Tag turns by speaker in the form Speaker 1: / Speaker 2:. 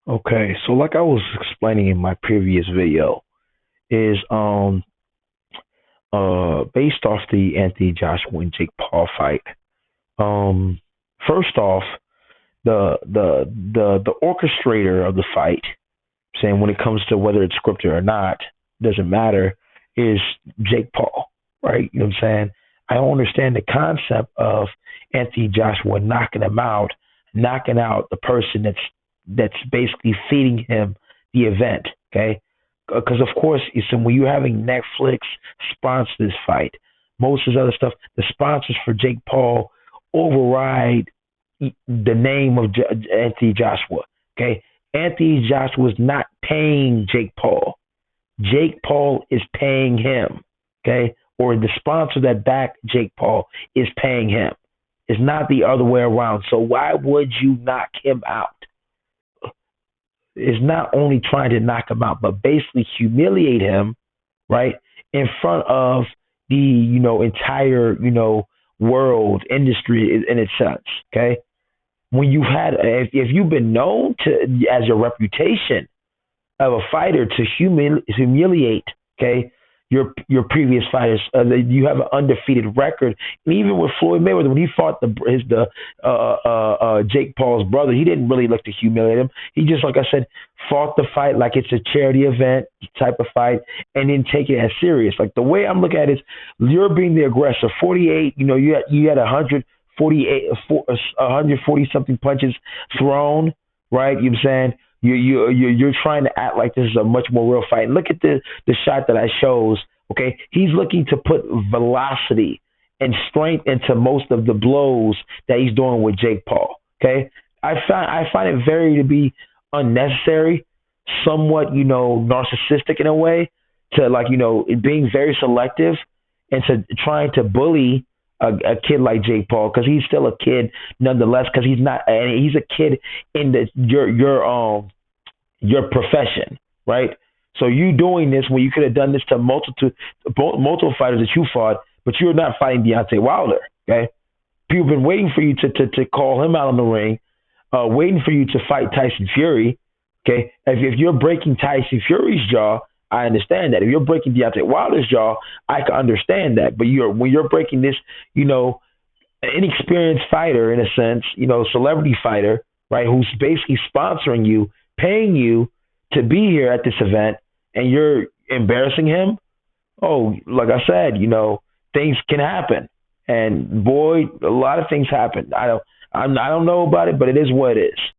Speaker 1: Okay, so like I was explaining in my previous video, is based off the Anthony Joshua and Jake Paul fight. Um, First off, the orchestrator of the fight, saying when it comes to whether it's scripted or not, doesn't matter, is Jake Paul, right? You know what I'm saying? I don't understand the concept of Anthony Joshua knocking him out, knocking out the person that's basically feeding him the event. Okay, because of course, when you're having Netflix sponsor this fight, most of this other stuff, the sponsors for Jake Paul override the name of Anthony Joshua. Okay, Anthony Joshua is not paying Jake Paul. Jake Paul is paying him. Okay, or the sponsor that backed Jake Paul is paying him. It's not the other way around. So why would you knock him out? Is not only trying to knock him out, but basically humiliate him, right, in front of the entire world industry in its sense. Okay, when you had if you've been known to as your reputation of a fighter to humiliate, okay, your previous fighters. You have an undefeated record, and even with Floyd Mayweather, when he fought the Jake Paul's brother, he didn't really look to humiliate him. He just, like I said, fought the fight like it's a charity event type of fight, and didn't take it as serious. Like the way I'm looking at it is, you're being the aggressor. 48, you had 148, 140 something punches thrown, right? You know what I'm saying? You're trying to act like this is a much more real fight. And look at the shot that I shows. Okay, he's looking to put velocity and strength into most of the blows that he's doing with Jake Paul. Okay, I find it very to be unnecessary, somewhat narcissistic in a way, to like being very selective and to trying to bully a kid like Jake Paul, because he's still a kid nonetheless, because he's not, and he's a kid in your profession, right? So you doing this when you could have done this to multiple fighters that you fought, but you're not fighting Deontay Wilder. Okay, people have been waiting for you to call him out on the ring, waiting for you to fight Tyson Fury. Okay, if you're breaking Tyson Fury's jaw, I understand that. If you're breaking Deontay Wilder's jaw, I can understand that. But when you're breaking this, inexperienced fighter in a sense, celebrity fighter, right, who's basically sponsoring you, paying you to be here at this event, and you're embarrassing him. Oh, like I said, things can happen, and boy, a lot of things happen. I don't know about it, but it is what it is.